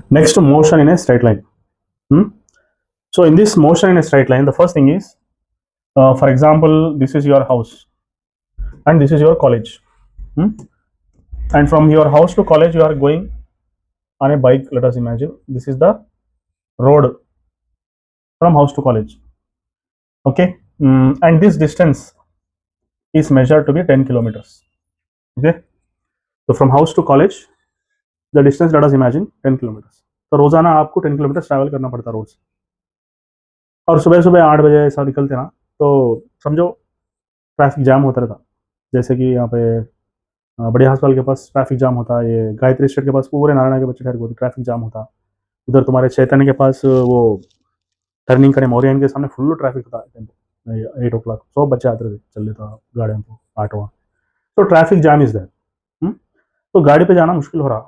Next, motion in a straight line. Hmm? So in this motion in a straight line, the first thing is, for example, this is your house and this is your college. Hmm? And from your house to college, you are going on a bike. Let us imagine this is the road from house to college. Okay, and this distance is measured to be 10 kilometers. Okay, so from house to college, the distance, let us imagine 10 kilometers. तो रोजाना आपको 10 kilometre travel करना पड़ता रोज, और सुबह सुबह 8 बजे ऐसा निकलते ना, तो समझो ट्रैफिक जाम होता रहता। जैसे कि यहाँ पे बड़े अस्पताल के पास ट्रैफिक जाम होता है, ये गायत्री स्टेट के पास पूरे नारायण के बच्चे ठहर को ट्रैफिक जाम होता। उधर तुम्हारे चैतन्य के पास वो टर्निंग करे मोरियन के सामने फुल ट्रैफिक होता है 8 o'clock, सब बच्चे आते थे चल लेता गाड़ियों को ऑटो। तो ट्रैफिक जाम इज दैट। तो गाड़ी पे जाना मुश्किल हो रहा,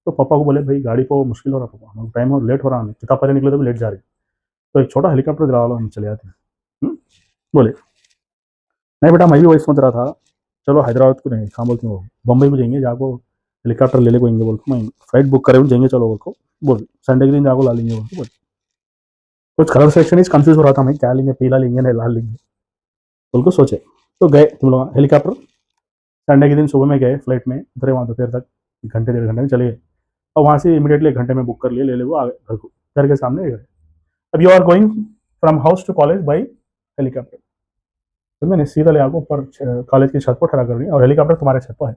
तो पापा को बोले भाई गाड़ी को मुश्किल हो रहा पापा, हम टाइम और लेट हो रहा, हमें कितना पहले निकले तो भी लेट जा रहे, तो एक छोटा हेलीकॉप्टर दिला लो, हम चले आते हैं। बोले नहीं बेटा, मैं भी वही सोच रहा था, चलो हैदराबाद को नहीं, कहाँ बोलते हैं वो, बम्बई में जाएंगे, जाको हेलीकॉप्टर ले लेंगे बोल को, मैं फ्लाइट बुक करे जाएंगे चलो बोल को, बोल संडे के दिन जाको ला लेंगे बोल को। बोल कुछ कलर सेक्शन इज कंफ्यूज हो रहा था, मैं क्या लेंगे, पीला लेंगे नहीं लाल लेंगे बोल को सोचे। तो गए तुम लोग हेलीकॉप्टर, संडे के दिन सुबह में गए फ्लाइट में, उतरे वहाँ दोपहर तक, घंटे 1.5 घंटे में चले गए, और वहाँ से इमीडिएटली 1 घंटे में बुक कर लिए, ले वो आ गए घर को, घर के सामने गए। अब you are going from house to college by helicopter, तो मैंने सीधा ले आपको ऊपर कॉलेज की छत पर खड़ा कर दिया, और हेलीकॉप्टर तुम्हारे छत पर है।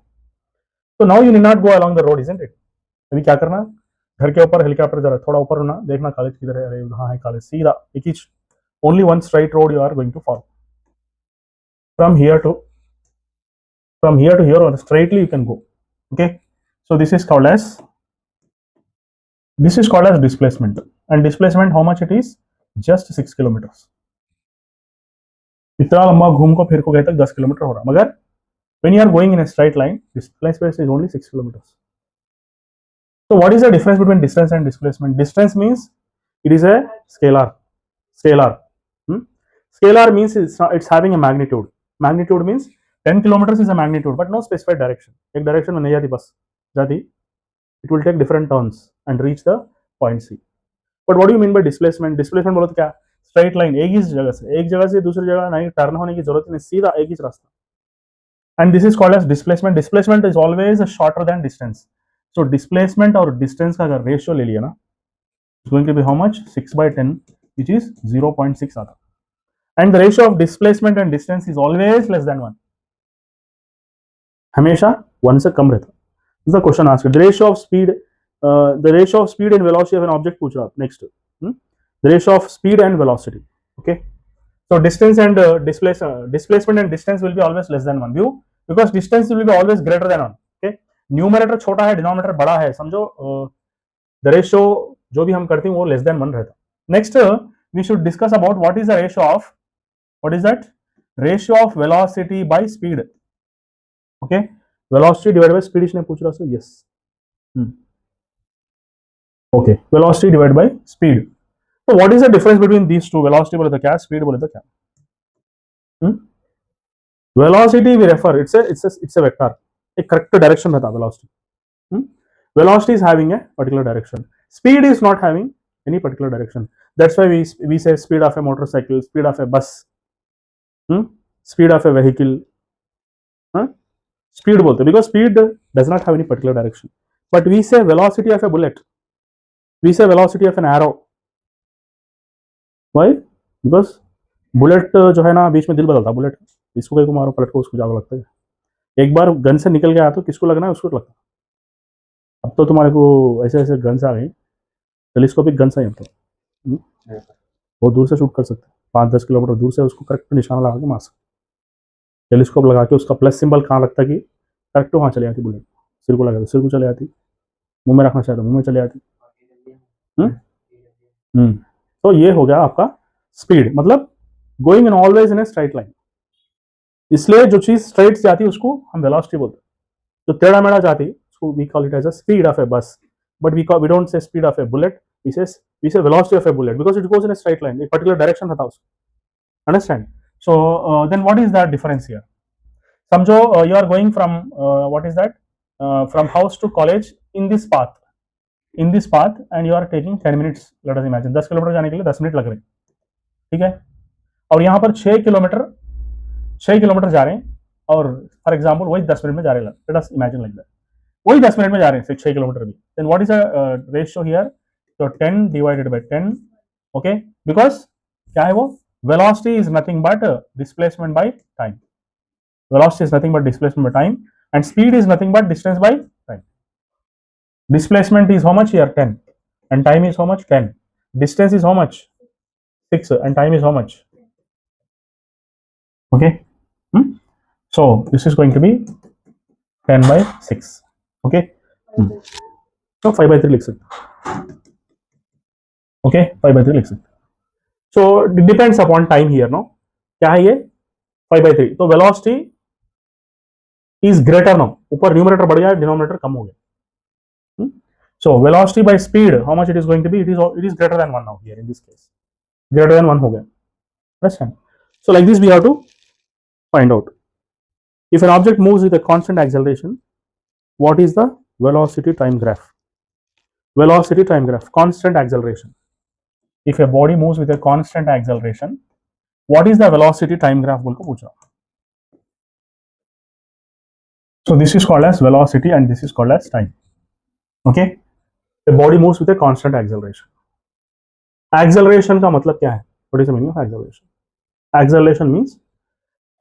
तो now you need not go along the road, isn't it. अभी क्या करना, घर के ऊपर हेलीकॉप्टर जरा थोड़ा ऊपर होना, देखना कॉलेज किधर है, अरे हाँ है कॉलेज, सीधा एक ही, only one straight road you are going to follow from here to, from here to here or straightly you can go. Okay, so this is called as displacement, and displacement how much it is, just 6 kilometers। इतना लंबा घूम को फिर को गए तक 10 kilometre हो रहा, मगर when you are going in a straight line, displacement is only 6 kilometers। so what is the difference between distance and displacement? Distance means it is a scalar. hmm? Scalar means it's having a magnitude, magnitude means 10 kilometers is a magnitude but no specified direction, एक direction में नहीं जाती बस जाती, it will take different turns and reach the point C। But what do you mean by displacement? Displacement बोलो तो क्या, straight line एक ही जगह से दूसरी जगह नहीं टर्न होने की जरूरत नहीं, सीधा एक ही रास्ता। And this is called as displacement. Displacement is always shorter than distance. So displacement और डिस्टेंस का अगर रेशियो ले लिया ना, it's going to be how much, 6/10, which is 0.6 आता। And the ratio of displacement and distance is always less than 1, हमेशा 1 से कम रहता। This is the question asked, the ratio of speed, the ratio of speed and velocity of an object पूछ रहा। Next, the ratio of speed and velocity। Okay, so distance and displacement and distance will be always less than 1 view, because distance will be always greater than 1। Okay, numerator छोटा है, denominator बड़ा है, समझो the ratio जो भी हम करते हैं वो लेस देन 1 रहता। Next we should discuss about what is the ratio of, what is that, ratio of velocity by speed. Okay, velocity divide by speed इसने पूछ रहा, so yes, okay, velocity divide by speed. तो what is the difference between these two, velocity बोले तो क्या, speed बोले तो क्या। Velocity we refer, it's a vector, एक करेक्ट डायरेक्शन रहता velocity. Velocity is having a particular direction, speed is not having any particular direction. That's why we say speed of a motorcycle, speed of a bus, speed of a vehicle, speed बोलते, because speed does not have any particular direction. But we say velocity of a bullet, we say velocity of an arrow. Why? Because bullet जो है ना बीच में दिल बदलता, bullet इसको कहीं को मारो पलट को उसको जागो लगता है, एक बार गन से निकल गया तो किसको लगना है, उसको लगता। अब तो तुम्हारे को ऐसे ऐसे गन्स आ गई, टेलीस्कोपिक गन्स आई अब तो, बहुत दूर से शूट कर सकते, 5-10 किलोमीटर दूर से उसको करेक्ट निशाना लगा के मार सकते। टेलीस्कोप लगा के उसका प्लस सिंबल कहाँ लगता कि करेक्ट वहाँ चले आती बुलेट, सिर को लगा तो सिर को चले आती, मुंह में रखना चाहिए तो मुंह में चले आती। तो ये हो गया आपका स्पीड, मतलब going in always in a straight line. इसलिए जो चीज स्ट्रेट से आती है उसको हम वेलोसिटी बोलते हैं, जो टेढ़ा मेढ़ा जाती है उसको we call it as a speed of a bus. But we don't say speed of a bullet, we say velocity of a bullet, because it goes in a straight line, एक particular direction था उसको, understand. So then what is that difference here, समझो you are going from what is that, from house to college in this path, in this path and you are taking 10 minutes, let us imagine 10 kilometre जाने के लिए 10 minute लग रहे हैं, ठीक है। और यहाँ पर 6 किलोमीटर जा रहे हैं और फॉर एग्जाम्पल वही 10 मिनट में जा रहे हैं, let us imagine like that, वही 10 मिनट में जा रहे हैं 6 किलोमीटर भी, then what is the ratio here, तो 10 डिवाइडेड बाय 10, ओके, बिकॉज क्या है वो, velocity is nothing but displacement by time, velocity is nothing but displacement by time and speed is nothing but distance by time. Displacement is how much here, 10, and time is how much, 10. Distance is how much, 6, and time is how much, okay. So this is going to be 10 by 6, okay. So 5 by 3 लिख सकते, okay, 5 by 3 लिख सकते. So it depends upon time here, no, क्या है ये 5 by 3, तो velocity is greater now, ऊपर numerator बढ़ गया, डिनोमिनेटर कम हो गया. So velocity by speed, how much it is going to be, it is greater than 1 now here in this case, greater than 1 हो गया, understand. So like this we have to find out, if an object moves with a constant acceleration, what is the velocity time graph, velocity time graph, constant acceleration, if a body moves with a constant acceleration, what is the velocity time graph बोल को पूछ रहा. So this is called as velocity and this is called as time, okay. The body moves with a constant acceleration. Acceleration का मतलब क्या है, what is the meaning of acceleration? Acceleration means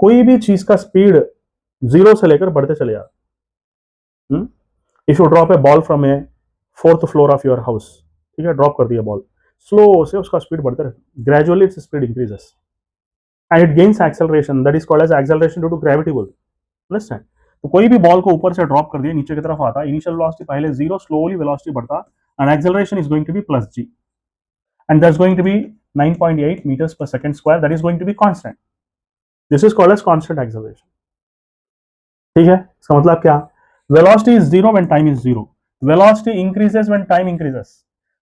कोई भी चीज का स्पीड जीरो से लेकर बढ़ते चले जाए. If you drop A ball from A 4th floor of your house, ठीक है, ड्रॉप कर दिया बॉल, स्लो से उसका स्पीड बढ़ते रहता, gradually its speed increases and it gains acceleration, that is called as acceleration due to gravity बोल, understand. तो कोई भी बॉल को ऊपर से ड्रॉप कर दिया, नीचे की तरफ आता, इनिशियल वेलोसिटी पहले जीरो, स्लोली वेलोसिटी बढ़ता and acceleration is going to be plus g and that's going to be 9.8 meters per second square, that is going to be constant. This is called as constant acceleration, ठीक है. इसका मतलब क्या, velocity is zero when time is zero, velocity increases when time increases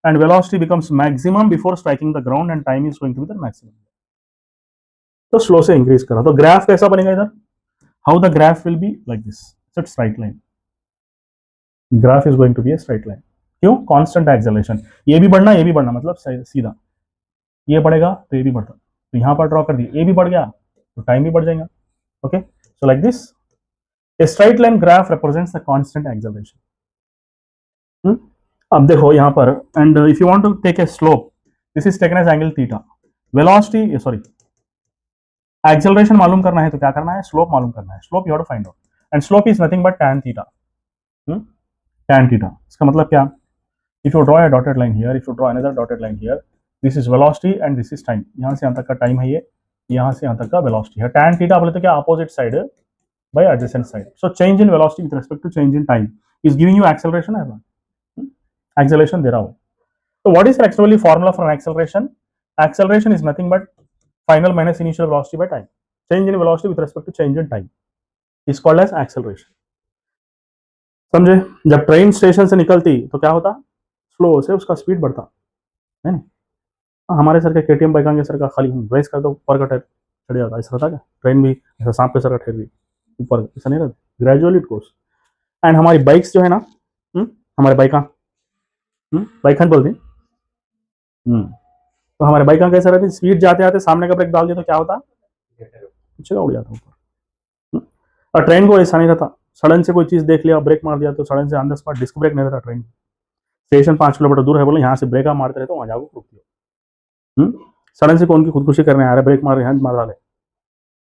and velocity becomes maximum before striking the ground and time is going to be the maximum. तो slow से increase करा, तो graph कैसा बनेगा इधर, how the graph will be like this, it's a straight line, graph is going to be a straight line. क्यों, constant acceleration, ये भी बढ़ना ये भी बढ़ना, मतलब सीधा ये बढ़ेगा तो ये भी बढ़ता, तो यहाँ पर ड्रॉ कर दिया, ये भी बढ़ गया तो टाइम भी बढ़ जाएगा, okay. So like this a straight line graph represents the constant acceleration. अब देखो यहाँ पर, and if you want to take a slope, this is taken as angle theta, velocity sorry acceleration मालूम करना है तो क्या करना है, स्लोप मालूम करना है, slope you have to find out and slope is nothing but tan theta, tan theta. इसका मतलब क्या, if you draw a dotted line here, if you draw another dotted line here, this is velocity and this is time, यहाँ से यहाँ तक का time है ये, यहाँ से यहाँ तक का वेलोसिटी है. tan थीटा बोले तो क्या, opposite side by adjacent side. So change in velocity with respect to change in time is giving you acceleration है ना, acceleration दे रहा हो. So what is actually formula for an acceleration? Acceleration is nothing but final minus initial velocity by time. Change in velocity with respect to change in time is called as acceleration. समझे, जब train station से निकलती तो क्या होता, slow से उसका speed बढ़ता है ना. हमारे सर के केटीएम बाइक सर का खाली रेस कर दो, ऊपर का टायर चढ़ जाता, ऐसा रहता क्या, ट्रेन भी ऐसा सांप के सर का ठहर भी ऊपर, ऐसा नहीं रहता, ग्रेजुअली इट गोस. एंड हमारी बाइक्स जो है ना, हमारे बाइक बोलती, तो हमारे बाइक कैसा रहती, स्पीड जाते आते सामने का ब्रेक डाल दिया तो क्या होता, पीछे का उड़ जाता ऊपर. और ट्रेन को ऐसा नहीं रहता, सडन से कोई चीज देख लिया, ब्रेक मार दिया तो सडन से on the spot disc brake नहीं रहता. ट्रेन स्टेशन 5 किलोमीटर दूर है, बोले यहाँ से ब्रेक आप मारते रहे तो वहां जाओ रुकती हो. सडन से कौन की खुदकुशी करने आ रहे, ब्रेक मार रहे हैं, मार डाले,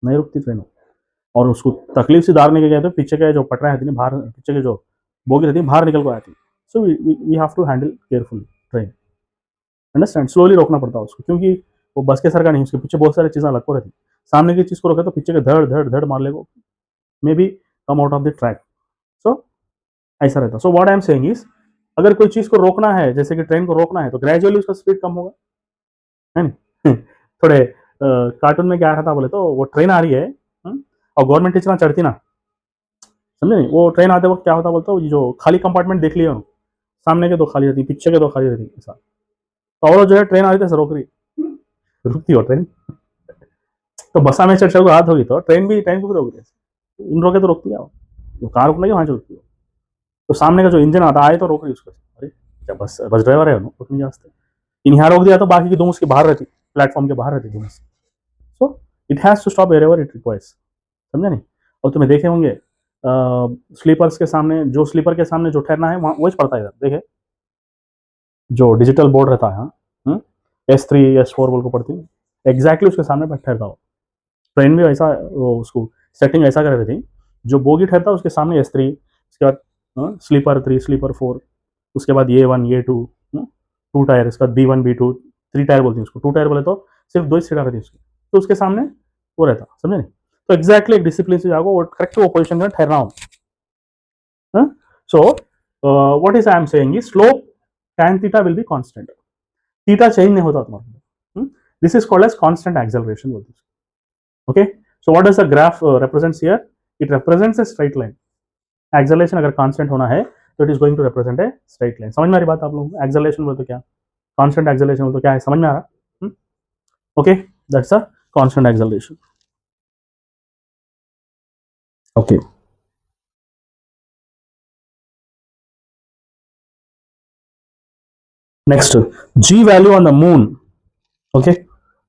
नहीं रुकती ट्रेन. और उसको तकलीफ से दारने के गए तो पीछे के जो पटरा रहती है बाहर, पीछे के जो बोगी रहती है बाहर निकल को आती. So we have to handle carefully train, understand. Slowly रोकना पड़ता है उसको, क्योंकि वो बस के सर का नहीं, उसके पीछे बहुत सारी चीज़ें लगो रहती. सामने की चीज़ को रोके तो पीछे के धड़ धड़ धड़ मार लेगो, maybe come out of the track. So ऐसा रहता. So what I am saying is, अगर कोई चीज़ को रोकना है, जैसे कि ट्रेन को रोकना है, तो ग्रेजुअली उसका स्पीड कम होगा, है नहीं. थोड़े कार्टून में क्या रहता बोले तो, वो ट्रेन आ रही है और गवर्नमेंट टीचर चढ़ती ना, समझे नहीं, वो ट्रेन आते वक्त क्या होता बोलते हो, जो खाली कंपार्टमेंट देख लिया, सामने के दो खाली रहती, पीछे के दो खाली रहती, ऐसा. तो और जो है ट्रेन आ रही थी रोक रही, रुकती हो ट्रेन. तो बसा में चढ़ को हाथ होगी तो ट्रेन को भी रोक रही, इन रोके तो रोकती है, वो कहाँ रुकना है वहाँ से रुकती हो. तो सामने का जो इंजन आता आए तो रोक रही उसको, अरे क्या बस बस ड्राइवर है उतनी जास्ते इन यहाँ रोक दिया तो बाकी की दोनों उसके बाहर रहती प्लेटफॉर्म के बाहर रहती दोनों so it has to stop where it requires समझा नहीं और तुम्हें देखे होंगे स्लीपर्स के सामने जो स्लीपर के सामने जो ठहरना है वहाँ वही पड़ता है इधर देखे जो डिजिटल बोर्ड रहता है हाँ S3 S4 बोल को पड़ती है एग्जैक्टली उसके सामने ठहरता हो ट्रेन भी वैसा वो उसको सेटिंग ऐसा कर रही थी जो बोगी ठहरता उसके सामने S3 उसके बाद स्लीपर 3 स्लीपर 4 उसके बाद ये 1 ये 2 टू टायर इसका B1 B2 3 टायर बोलती हैं उसको 2 टायर बोले तो सिर्फ 2 ही सीटा रहती है उसकी तो उसके सामने वो रहता समझे नहीं तो एग्जैक्टली एक डिसिप्लिन से जाओ और करेक्ट वो पोजिशन में ठहरना हो so what is I am saying slope tan theta will be constant theta change नहीं होता तुम्हारा this is called as constant acceleration बोलते हैं okay so what does the graph represents here it represents a straight line acceleration अगर constant होना है तो it is going to represent a straight line समझ में आ रही बात आप लोगों को acceleration बोलते क्या constant acceleration बोलते क्या है समझ में आ रहा okay that's a constant acceleration okay next g value on the moon okay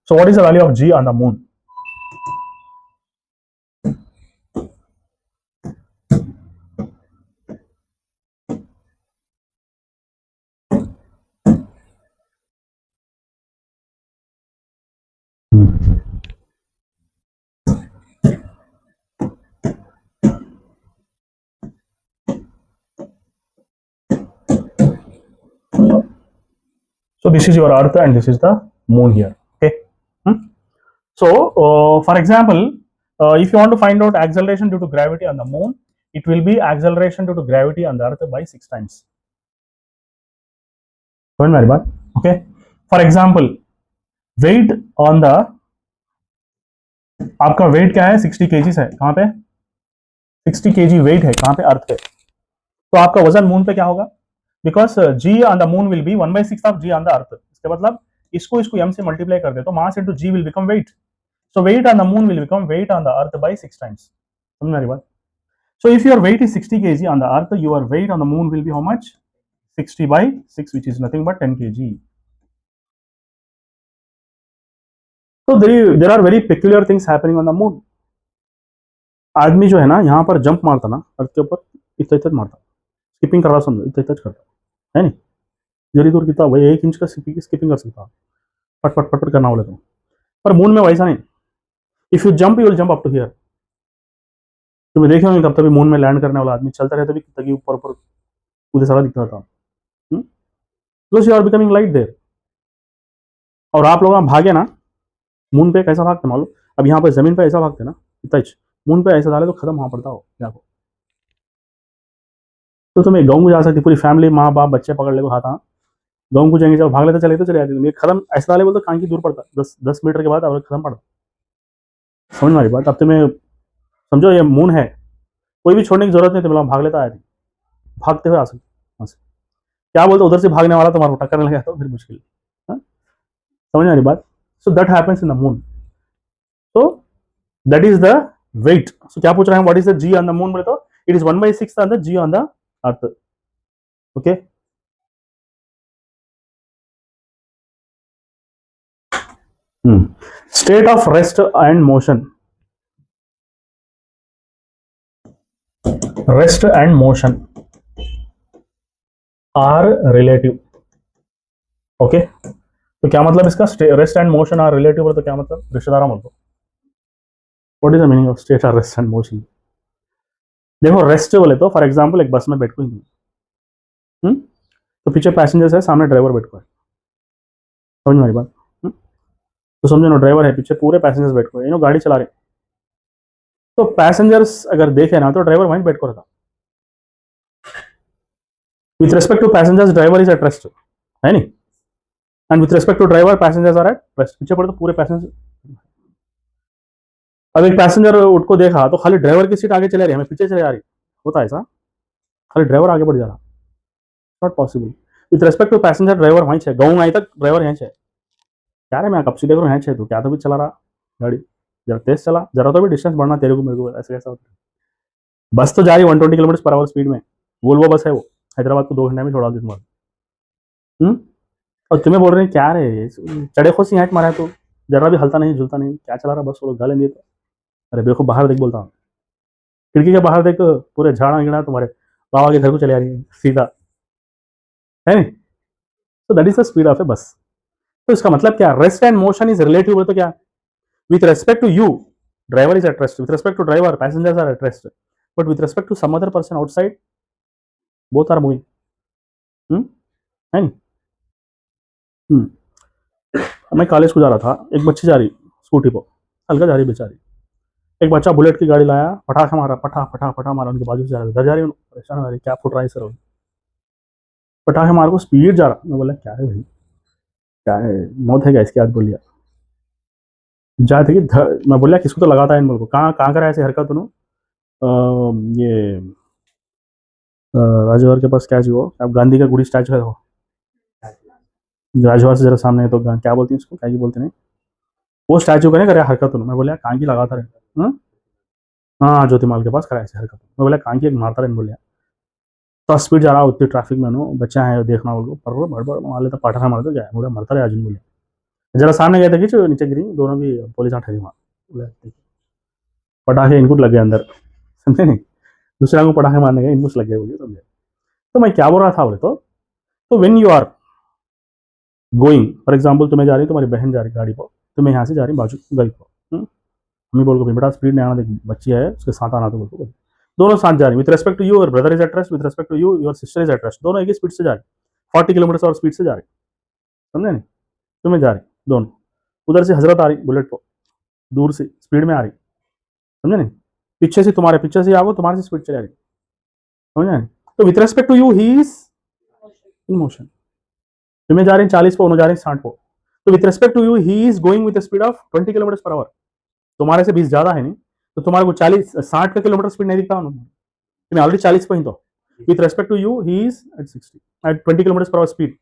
so what is the value of g on the moon so this is your earth and this is the moon here okay so for example if you want to find out acceleration due to gravity on the moon it will be acceleration due to gravity on the earth by 6 times समझ में आ रही बात okay for example weight on the आपका wait क्या है 60 kg है कहां पे 60 kg वेट है कहां पे अर्थ पे तो आपका वजन मून पे क्या होगा because g on the moon will be 1/6 of g on the earth इसका मतलब इसको m से मल्टीप्लाई कर दे तो mass into g will become weight so weight on the moon will become weight on the earth by 6 times समझ में आ रही बात so if your weight is 60 kg on the earth your weight on the moon will be how much 60/6 which is nothing but 10 kg so there are very peculiar things happening on the moon आदमी जो है ना यहाँ पर jump मारता ना अर्थ के ऊपर इतना मारता स्किपिंग कर रहा समझो इतना करता है नहीं जरी दूर कितना भाई 1 इंच का स्किपिंग कर सकता पट पट पट पट करना बोले तो पर मून में वैसा नहीं if you jump you will jump up to here तुम्हें देखे होंगे कब तभी मून में लैंड करने वाला आदमी चलता रहता भी तभी ऊपर ऊपर उधर सारा दिखता था because you are becoming light there और आप लोग भागे ना मून पे कैसा भागते मालूम अब यहाँ पे जमीन पे ऐसा भागते ना इतना मून पे ऐसा डाले तो खत्म वहां पड़ता हो देखो तो तुम्हें गाँव में जा सकती पूरी फैमिली माँ बाप बच्चे पकड़ ले हाथ गाँव को जाएंगे जब भाग लेते चले तो चले जाते खत्म ऐसा डाले बोलते तो कहाँ की दूर पड़ता 10 मीटर के बाद अब खत्म पड़ता समझ में आ रही बात अब तुम्हें समझो ये मून है कोई भी छोड़ने की जरूरत नहीं तुम्हें भाग लेता आया भागते हुए आ सकते क्या बोलते उधर से भागने वाला तुम्हारा टक्कर लग गया तो फिर मुश्किल समझ में आ रही बात so that happens in the moon so that is the weight so क्या पूछ रहे हैं what is the G on the moon बोले तो it is 1/6 on the G on the earth okay state of rest and motion are relative okay तो क्या मतलब इसका rest and motion are relative बोले तो क्या मतलब रिश्तेदार बोल दो what is the meaning of state are rest and motion देखो रेस्ट बोले तो फॉर एग्जांपल एक बस में बैठो ही तो पीछे पैसेंजर्स है सामने ड्राइवर बैठो है समझ में आ रही बात तो समझो ना ड्राइवर है पीछे पूरे पैसेंजर्स बैठ को गाड़ी चला रहे तो पैसेंजर्स अगर देखे ना तो ड्राइवर वहीं बैठ को रहता with respect to passengers driver is at rest है नहीं and with respect to driver passengers are at rest पीछे पड़े तो पूरे पैसेंजर अब एक पैसेंजर उठ को देखा तो खाली ड्राइवर की सीट आगे चले रही हमें पीछे चले आ रही होता है ऐसा खाली ड्राइवर आगे बढ़ जा रहा not possible with respect to passenger driver वहीं है गाँव आई तक ड्राइवर यहीं है क्या रे मैं कब से देख रहा हूँ यहाँ तू क्या तो भी चला रहा गाड़ी जरा तेज चला जरा तो भी डिस्टेंस बढ़ना तेरे को मेरे को ऐसे कैसा होता है बस तो जा रही 120 किलोमीटर पर आवर स्पीड में वोल्वो बस है वो हैदराबाद को 2 घंटे में छोड़ा दी तुम्हारा और तुम्हें बोल रहे हैं क्या रे चढ़े खुशी हैट मारा है तू, जरा भी हलता नहीं झुलता नहीं, क्या चला रहा बस वो गाले दिए तो। अरे बेवकूफ बाहर देख बोलता हूँ, खिड़की के बाहर देख, पूरे झाड़ा गिड़ा तुम्हारे बाबा के घर को चले आ रही है सीधा, है नहीं? तो that is the speed of a bus. तो इसका मतलब क्या, rest and motion is relative बोले तो क्या, with respect to you driver is at rest, with respect to driver passengers are at rest, but with respect to some other person outside both are moving, है नहीं? मैं college को जा रहा था, एक बच्ची जा रही स्कूटी पर, हल्का जा रही बेचारी, एक बच्चा बुलेट की गाड़ी लाया, पटाखा मारा, पटा पटा पटा मारा, उनके बाजू से जा रहा, घर जा रही हूँ, परेशान हो रही, क्या फुट रहा है सर, पटाखे मार को स्पीड जा रहा, मैं बोला क्या है भाई, क्या है, मौत है क्या इसकी, आज बोलिया जा थे कि मैं बोलिया किसको तो लगाता है इन को, कहाँ कहाँ करा ऐसे हरकत उन्होंने, ये राजौर के पास क्या जी वो, अब गांधी का गुड़ी स्टैचू है वो, राजौर से जरा सामने है तो क्या बोलती है उसको, क्या ही बोलते नहीं, वो स्टैचू का नहीं करे हरकत उन्होंने, मैं बोलिया कहाँ की लगाता रहे, हाँ ज्योतिमाल के पास करा ऐसे हरकत, मैं बोला कहाँ की एक मारता रहे, बोलिया तो स्पीड जा रहा उतनी ट्रैफिक में नो बच्चा है देखना बोलो, पर बड़बड़ मार लेता, पटाखा मार तो क्या है, बोला मरता रहे आज बोले, जरा सामने गए थे कि नीचे गिरी दोनों भी, पुलिस ठहरी वहाँ, बोले पटाखे इनको लग गए अंदर, समझे नहीं, दूसरे को पटाखे मारने गए इनको लग गए, बोलिए समझे। तो मैं क्या बोल रहा था बोले तो when you are going, for example तुम्हें जा रही, तुम्हारी बहन जा रही गाड़ी पर, तुम्हें यहाँ से जा रही बाजू गाड़ी पर, मम्मी बोल को बेटा स्पीड नहीं आना, देख बच्ची है उसके साथ आना, तो बोल दोनों साथ जा रही, with respect to you your brother is at rest, with respect to you your sister is at rest, दोनों एक ही स्पीड से जा रही, 40 किलोमीटर और स्पीड से जा रही, समझे नहीं, तुम्हें जा रही दोनों, उधर से हजरत आ रही बुलेट पर, दूर से स्पीड में आ रही, समझे नहीं, पीछे से तुम्हारे पीछे से आओ तुम्हारे से स्पीड चला रही, समझे नहीं, तो with respect to you he is in motion, तुम्हें जा रही 40 पर, उन्हें जा रही 60 पर, तो with respect to you he is going with speed of 20 kilometre per hour, तुम्हारे से 20 ज्यादा है नहीं, तो तुम्हारे को 40 60 का किलोमीटर स्पीड नहीं दिखता उन्होंने, तुम्हें ऑलरेडी 40 पर ही, तो with respect to you he is at 60 at 20 kilometre per hour speed,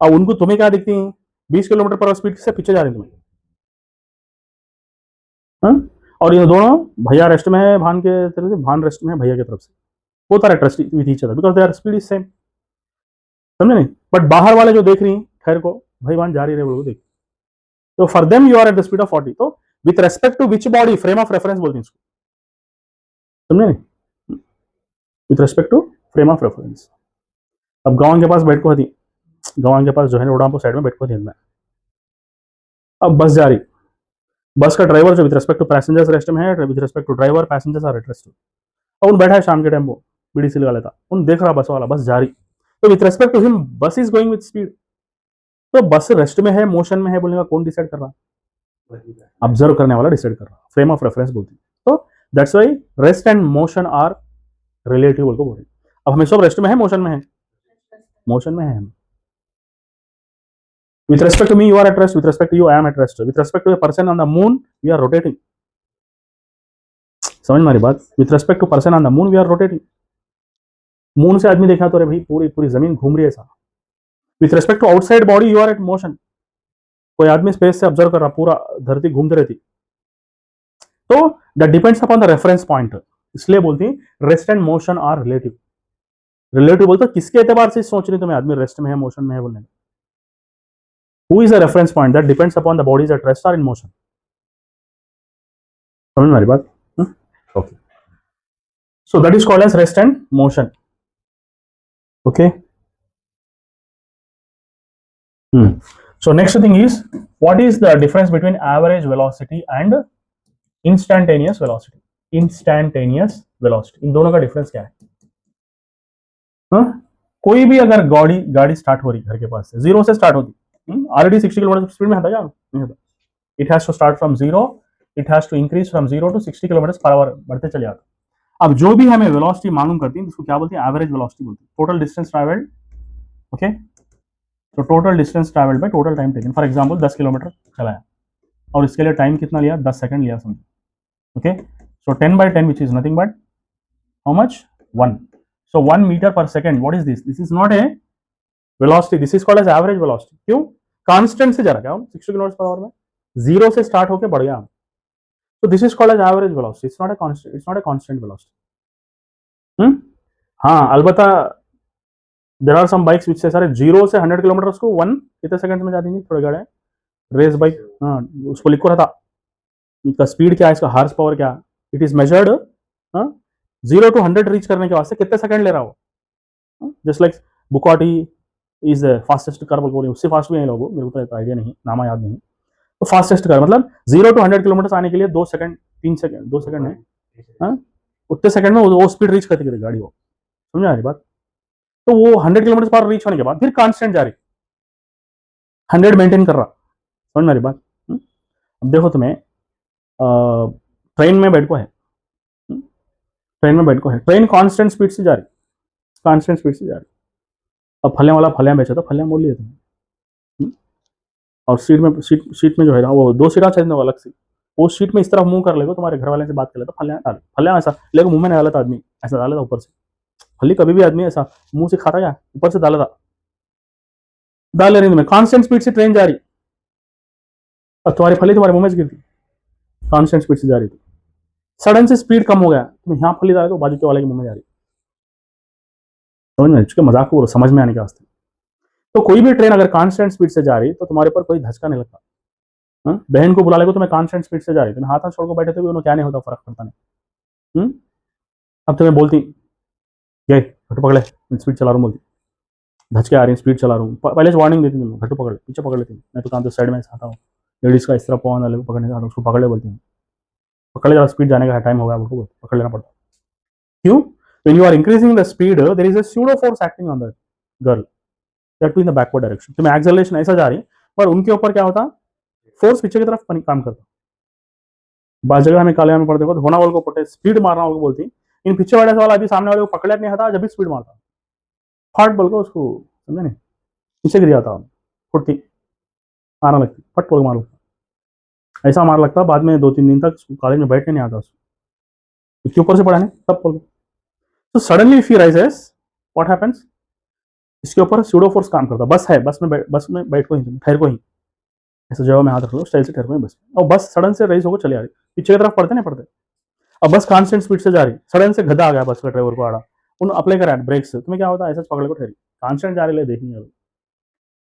अब उनको तुम्हें क्या दिखती है, 20 किलोमीटर पर आवर स्पीड से पीछे जा रहे हैं तुम्हें, हाँ? और ये दोनों भैया रेस्ट में है, भान के तरफ से, भान रेस्ट में है भैया की तरफ से, वो तारा trust with each other because their speed is same, समझे नहीं, बट बाहर वाले जो देख रही खैर को भाई भान जारी रहे बोलो देख, तो for them you are at the speed of 40, तो with respect to which body frame of reference बोलते हैं इसको, समझे नहीं, with respect to frame of reference. अब गांव के पास बैठ को थी, गांव के पास जो है रोडांपो साइड में बैठ को थी मैं, अब बस जा रही, बस का ड्राइवर जो with respect to passengers rest में है, with respect to driver passengers are at rest, और उन बैठा है शाम के टाइम वो बीड़ी सी लगा लेता, उन देख रहा बस वाला बस जा रही, तो विथ रेस्पेक्ट टू हिम बस इज गोइंग विद स्पीड, तो बस रेस्ट में है मोशन में है बोलने का कौन डिसाइड कर रहा, ऑब्जर्व करने वाला डिसाइड कर रहा, फ्रेम ऑफ रेफरेंस बोलती है, तो that's why rest and motion are relative बोल को बोल रही, अब हमें सब रेस्ट में है मोशन में है, मोशन में है हम, with respect to me you are at rest, with respect to you I am at rest, with respect to a person on the moon we are rotating, समझ मारी बात, with respect to person on the moon we are rotating, moon से आदमी देखा तो अरे भाई पूरी पूरी जमीन घूम रही है ऐसा, with respect to outside body you are at motion, कोई आदमी स्पेस से ऑब्जर्व कर रहा पूरा धरती घूमती रहती, तो that depends upon the reference point, इसलिए बोलती rest and motion are relative, relative बोलते किसके एतबार से सोच रही तुम्हें आदमी रेस्ट में है मोशन में है बोलने, who is a reference point that depends upon the bodies at rest are in motion, समझ में आ रही बात, okay, so that is called as rest and motion, okay, so next thing is what is the difference between average velocity and instantaneous velocity, instantaneous velocity इन दोनों का difference क्या है, हाँ? कोई भी अगर गाड़ी गाड़ी स्टार्ट हो रही घर के पास से जीरो से स्टार्ट होती, ऑलरेडी 60 किलोमीटर स्पीड में था क्या नहीं होता, it has to start from zero, it has to increase from zero to 60 kilometre per hour बढ़ते चले जाता, अब जो भी हमें वेलोसिटी मालूम करती है उसको क्या बोलते हैं, एवरेज वेलोसिटी बोलते हैं, टोटल डिस्टेंस ट्रैवल्ड, ओके, तो total distance travelled by total time taken, for example 10 kilometre चलाया और इसके लिए टाइम कितना लिया, 10 सेकंड लिया समझो, okay, so 10/10 which is nothing but how much 1, so 1 meter per second, what is this, this is not a velocity, this is called as average velocity, क्यों, constant से जा रहा क्या 60 किलोमीटर पर आवर में, zero से start होकर बढ़ गया, so this is called as average velocity, it's not a constant, it's not a constant velocity, हाँ अलबत्ता देर आर सम बाइक्स विच से सारे 0 से 100 किलोमीटर को वन कितने सेकंड में जा देंगे थोड़ी गाड़ी रेस बाइक। हाँ, उसको लिखो रहता इसका स्पीड क्या है, इसका हार्स पावर क्या, it is measured 0 to 100 reach करने के वास्ते कितने सेकंड ले रहा हो। Just like Bugatti is the fastest car, बोल रही उससे फास्ट भी है लोगों, मेरे को तो आइडिया नहीं, नामा याद नहीं। तो फास्टेस्ट कार मतलब 0 to 100 किलोमीटर आने के लिए 2 सेकंड 3 सेकंड 2 सेकंड है। हाँ, उतने सेकंड में वो स्पीड रीच करती है गाड़ी वो, समझ आ रही बात। तो वो 100 किलोमीटर पर रीच होने के बाद फिर कांस्टेंट जा रही, 100 मेंटेन कर रहा, समझ में आ रही बात। अब देखो तुम्हें ट्रेन में बैठ को है, ट्रेन में बैठ को है, ट्रेन कांस्टेंट स्पीड से जा रही, कांस्टेंट स्पीड से जा रही। अब फलियां वाला फलियां बेचा था, फलियां मोल लिए तुमने, और सीट में जो है ना वो 2 सीटा चाहिए अलग से, वो सीट में इस तरफ मुंह कर लेगा, तुम्हारे घर वाले से बात कर लेता, फलियां डाल, फलियां ऐसा लेकिन मुंह में नहीं डाला था आदमी, ऐसा डाला था ऊपर से। फली कभी भी आदमी ऐसा मुंह से खाता क्या, ऊपर से डाला था, डाल रही तुम्हें, कांस्टेंट स्पीड से ट्रेन जा रही, और तुम्हारी फली तुम्हारे मुंह में से गिरती, कांस्टेंट स्पीड से जा रही थी। सडन से स्पीड कम हो गया, तुम यहाँ फली डाले तो बाजू के वाले के मुंह में जा रही, समझ में, चुके मजाक को समझ में आने के वास्ते। तो कोई भी ट्रेन अगर कांस्टेंट स्पीड से जा रही तो तुम्हारे ऊपर कोई धचका नहीं लगता। बहन को बुला लेगा, तुम्हें कांस्टेंट स्पीड से जा रही, तुम्हें हाथ छोड़ को बैठे थे उन्हें क्या नहीं होता, फर्क पड़ता नहीं। अब तुम्हें बोलती गए घटू पकड़े, स्पीड चला रहा हूँ, बोलती धचके आ रही, स्पीड चला रहा हूँ, पहले से वार्निंग देती हूँ, घटू पकड़ पीछे पकड़ लेती हूँ, मैं तो काम तो साइड में आता हूँ, लेडीज का इस तरह पवन वाले को पकड़ने का, उसको पकड़ ले बोलती हूँ, पकड़ ले, स्पीड जाने का टाइम हो गया, उसको पकड़ लेना पड़ता। क्यों? When you are increasing the speed, there is a pseudo force acting on the girl, that too in the backward direction. तुम्हें acceleration ऐसा जा रही, पर उनके ऊपर क्या होता, फोर्स पीछे की तरफ काम करता। बात जगह हमें काले में पढ़ते वक्त होना वाले को पटे स्पीड मारना वाले को बोलती, इन पीछे वाले वाला अभी सामने वाले को पकड़े नहीं आता, जब भी स्पीड मारता फट बोल को उसको, समझे नहीं, नीचे गिर जाता, फुटती आना लगती, फट बोल मार लगता, ऐसा मार लगता, बाद में 2-3 दिन तक कॉलेज में बैठने नहीं आता उसको, क्यों ऊपर से पढ़ाने तब बोल। तो suddenly if you rises what happens, इसके ऊपर स्यूडो फोर्स काम करता, बस है, बस में बैठ को ही ठहर को ही, ऐसे जगह में हाथ रख लो, स्टाइल से ठहर को ही बस, और बस सडन से रेस होकर चले आ रही, पीछे की तरफ पढ़ते नहीं पढ़ते, अब बस कांस्टेंट स्पीड से जा रही, सडन से गधा आ गया बस का ड्राइवर को आड़ा, उन अप्लाई करा ब्रेक से, तुम्हें क्या होता है, ऐसा पकड़ को ठहरी, कांस्टेंट जा रही है, देखेंगे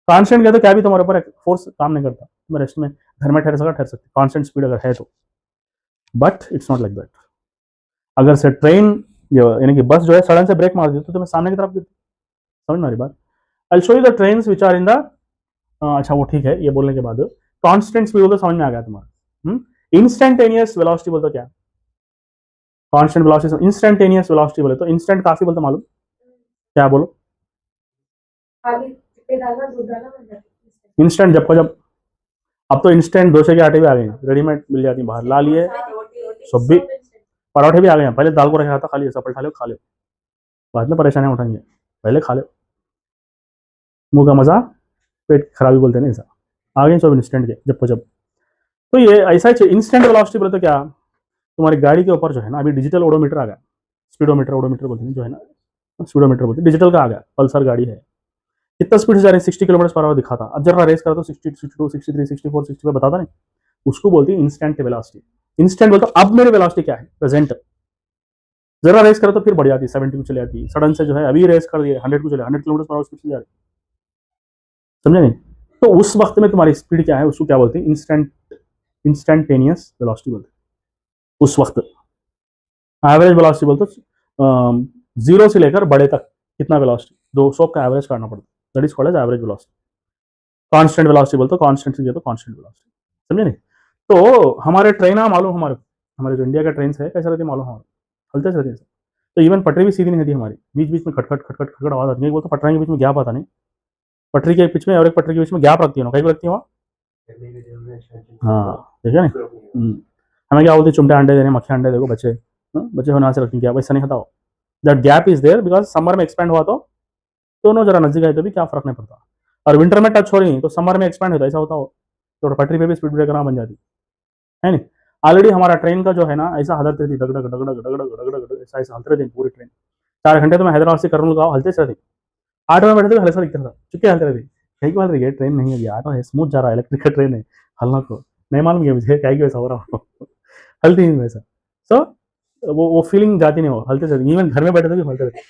कांस्टेंट गया तो क्या भी तुम्हारे ऊपर फोर्स काम नहीं करता, तुम रेस्ट में घर में ठहर सकते कांस्टेंट स्पीड अगर है तो, but it's not like that. अगर से ट्रेन यानी कि बस जो है सडन से ब्रेक मार दी तो तुम्हें सामने की तरफ गिरती, समझ में आ रही बात। I show you the trains which are in the, अच्छा वो ठीक है, ये बोलने के बाद कांस्टेंट स्पीड बोलते समझ में आ गया तुम्हारा। इंस्टेंटेनियस वेलोसिटी बोलते क्या, कांस्टेंट वेलोसिटी, इंस्टेंटेनियस वेलोसिटी बोले तो इंस्टेंट काफी बोलते मालूम क्या, बोलो इंस्टेंट, जब को जब, अब तो इंस्टेंट डोसे के आटे भी आ गए, रेडीमेड मिल जाती है बाहर, ला लिए सब भी, पराठे भी आ गए हैं, पहले दाल को रखा था, खाली ऐसा पलटा लो खा लो, बाद में परेशानियां उठाएंगे, पहले खा लो, मुंह का मजा पेट खराबी बोलते हैं ऐसा, आ गए सब इंस्टेंट के जब को जब। तो ये ऐसा ही इंस्टेंट वेलोसिटी बोले तो क्या, तुम्हारी गाड़ी के ऊपर जो है ना, अभी डिजिटल ओडोमीटर आ गया, स्पीडोमीटर ओडोमीटर बोलते हैं जो है ना, स्पीडोमीटर बोलते हैं, डिजिटल का आ गया, पल्सर गाड़ी है, कितना स्पीड से जा रहे हैं, 60 किलोमीटर पर आवर दिखाता, अब जरा रेस करा तो 60, 62, 63, 64, 65 बताता नहीं, उसको बोलती है इंस्टेंट वेलोसिटी। इंस्टेंट बोलते अब मेरे वेलोसिटी क्या है प्रेजेंट, जरा रेस करो तो फिर बढ़ जाती है, 70 को चले जाती है, सडन से जो है अभी रेस कर दिए 100 को चले, 100 किलोमीटर पर आवर स्पीड से जा रही, समझे नहीं। तो उस वक्त में तुम्हारी स्पीड क्या है, उसको क्या बोलते हैं, इंस्टेंटेनियस वेलोसिटी बोलते हैं उस वक्त। एवरेज वेलोसिटी बोलते जीरो से लेकर बड़े तक कितना वेलोसिटी, 200 का एवरेज करना पड़ता है, that is called as average velocity. Constant velocity बोलते कांस्टेंट से तो कांस्टेंट वेलोसिटी, समझे नहीं। तो हमारे ट्रेन मालूम, हमारे जो इंडिया का ट्रेन है कैसे रहती मालूम, हमारे हलते से रहती है, तो इवन पटरी भी सीधी नहीं रहती हमारी, बीच बीच में खटखट खटखट खटखट आवाज आती है, बोलते पटरी के बीच में गैप आता नहीं, पटरी के बीच में और एक पटरी के बीच में गैप रखती है ना, कहीं रखती है वहाँ, हाँ ठीक है नहीं। हमें क्या बोलते हैं, चुमटे अंडे देने, मक्खी अंडे देखो बच्चे, बच्चे होने से रखती गैप, ऐसा नहीं होता, that gap is there because summer में एक्सपेंड हुआ तो दोनों जरा नजदीक आए तो भी क्या फर्क नहीं पड़ता, और विंटर में टच हो रही तो समर में एक्सपेंड होता, ऐसा होता हो तो पटरी पे भी स्पीड ब्रेकर बन जाती है नहीं। ऑलरेडी हमारा ट्रेन का जो है ना ऐसा हालत रहती, डगडग डगडग डगडग डगडग ऐसा ऐसा हलते रहती पूरी ट्रेन, 4 घंटे तो मैं हैदराबाद से करनूल गाँव हलते रहती, 8 में बैठे थे हल्का दिखता था, चुपके हलते रहती, कहीं की बात रही है, ट्रेन नहीं है यार, है स्मूथ जा रहा है, इलेक्ट्रिक का ट्रेन है, हलना को नहीं मालूम है मुझे क्या वैसा हो रहा हो, हलती नहीं वैसा, सो वो फीलिंग जाती नहीं, वो हलते रहती, इवन घर में बैठे थे भी हलते रहते।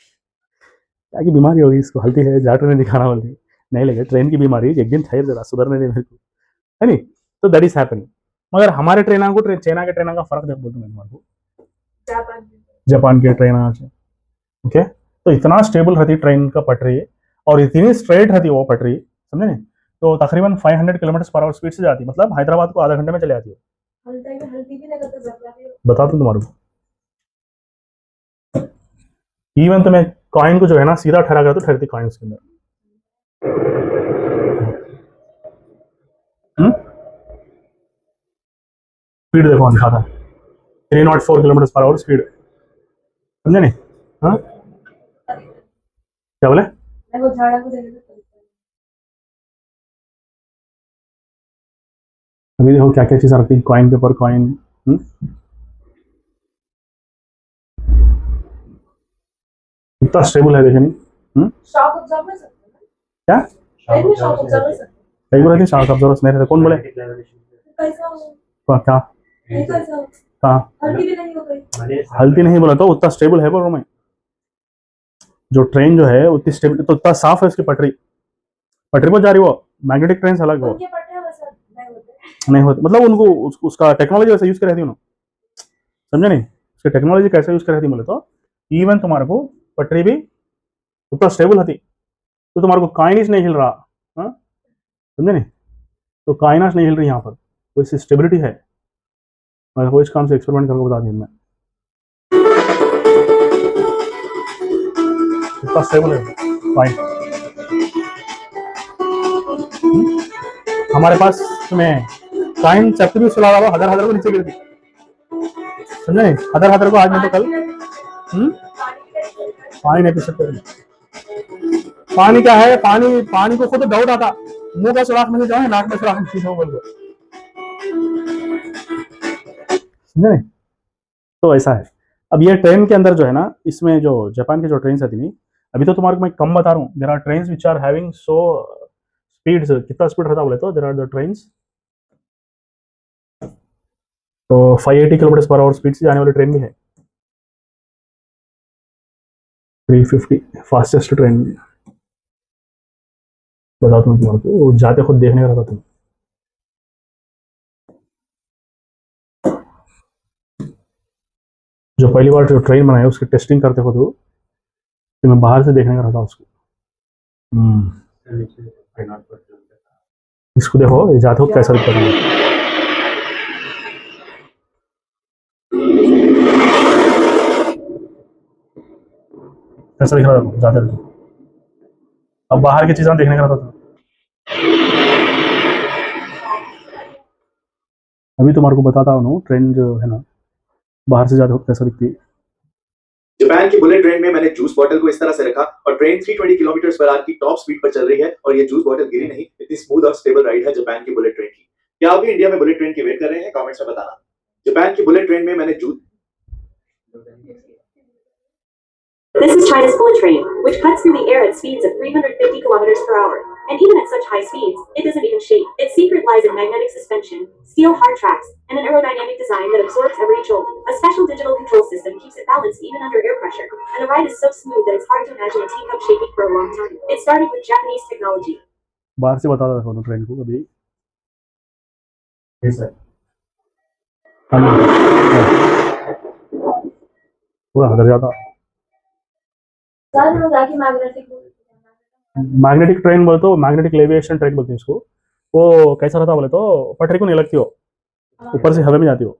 क्या की बीमारी होगी इसको, हल्दी है डॉक्टर ने दिखाना बोलती नहीं लगे ट्रेन की बीमारी एक दिन ठहर जरा सुधरने दे मेरे को, है नहीं। तो दैट इज हैपनिंग। मगर हमारे ट्रेन को चाइना के ट्रेन का फर्क देख बोलते मैं तुम्हारे को, जापान के ट्रेन से। ओके, तो इतना स्टेबल रहती ट्रेन का पटरी और इतनी स्ट्रेट रहती वो पटरी, समझे नहीं। तो तकरीबन 500 किलोमीटर पर आवर स्पीड से जाती, मतलब हैदराबाद को आधा घंटे में चले जाती है। बता दूं तुम्हारे को, इवन तो मैं कॉइन को जो है ना सीधा ठहरा कर तो ठहरती कॉइन के अंदर। स्पीड देखो दिखाता है 304 किलोमीटर पर आवर स्पीड, समझे नहीं। हाँ क्या बोले, अभी देखो क्या क्या चीज़ रखती है कॉइन के ऊपर कॉइन। इतना स्टेबल है देखे नहीं। क्या कई बार थी शार्क ऑब्जर्वर्स नहीं रहते, कौन बोले क्या कहाँ, हल्दी नहीं बोला तो उतना स्टेबल है बोल रहा हूँ मैं। जो ट्रेन जो है उतनी स्टेबल तो उतना साफ है उसकी पटरी, पटरी पर जा रही वो मैग्नेटिक ट्रेन अलग वो नहीं होती, मतलब उनको उसका टेक्नोलॉजी वैसे यूज कर रही थी उन्होंने, समझे नहीं। उसकी टेक्नोलॉजी कैसे यूज कर रही थी बोले तो इवन तुम्हारे को पटरी भी उतना स्टेबल होती तो तुम्हारे को काइनिस नहीं हिल रहा, हाँ समझे नहीं। तो काइनास नहीं हिल रही यहाँ पर, कोई स्टेबिलिटी है। मैं वो इस काम से एक्सपेरिमेंट करके बता दिया मैं, इतना स्टेबल है काइन। हमारे पास में काइन चक्र भी चला रहा हजार हजार को नीचे गिरती, समझे नहीं। हजार हजार को आज नहीं तो कल पानी नहीं पी सकते। पानी क्या है, पानी पानी को खुद डाउट आता, मुंह का सुराख में से जाए नाक में सुराख में बोल दो, समझे नहीं। तो ऐसा है। अब ये ट्रेन के अंदर जो है ना, इसमें जो जापान की जो ट्रेन आती नहीं, अभी तो तुम्हारे को मैं कम बता रहा हूँ। There are trains which are having so speeds, कितना स्पीड रहता बोले तो देयर आर द ट्रेन्स तो 580 किलोमीटर पर आवर स्पीड से जाने वाली ट्रेन भी है, 350 फास्टेस्ट ट्रेन। बताता हूँ तुम्हारे को, जाते खुद देखने का रहता तुम। जो पहली बार जो ट्रेन बनाया उसकी टेस्टिंग करते हो तो मैं बाहर से देखने का रहता उसको। इसको देखो ये जाते हो कैसा दिखता है, कैसा दिख रहा था जाते रहते। अब बाहर की चीजें देखने का रहता था। अभी तुम्हारे को बताता हूँ ट्रेन जो है ना बाहर से जाते हो कैसा दिखती है। जापान की बुलेट ट्रेन में मैंने जूस बॉटल को इस तरह से रखा और ट्रेन 320 किलोमीटर पर आवर की टॉप स्पीड पर चल रही है और ये जूस बॉटल गिरी नहीं। इतनी स्मूथ और स्टेबल राइड है जापान की बुलेट ट्रेन की। क्या आप भी इंडिया में बुलेट ट्रेन की वेट कर रहे हैं? कमेंट्स में बताना। जापान की बुलेट ट्रेन में मैंने juice This is China's bullet train, which cuts through the air at speeds of 350 kilometers per hour. And even at such high speeds, it doesn't even shake. Its secret lies in magnetic suspension, steel hard tracks, and an aerodynamic design that absorbs every jolt. A special digital control system keeps it balanced even under air pressure. And the ride is so smooth that it's hard to imagine a teacup shaking for a long time. It started with Japanese technology. बाहर से बता रहा था train को अभी पूरा हदर जाता। मैग्नेटिक ट्रेन बोले तो मैग्नेटिक लेविएशन ट्रेन बोलते हैं इसको। वो कैसा रहता बोले तो पटरी को नहीं लगती हो, ऊपर से हवा में जाती हो।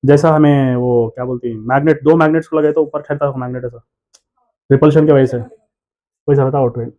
जैसा हमें वो क्या बोलती है मैग्नेट, दो मैग्नेट्स को लगे तो ऊपर ठहरता है मैग्नेट, ऐसा रिपल्शन की वजह से वैसा रहता वो ट्रेन।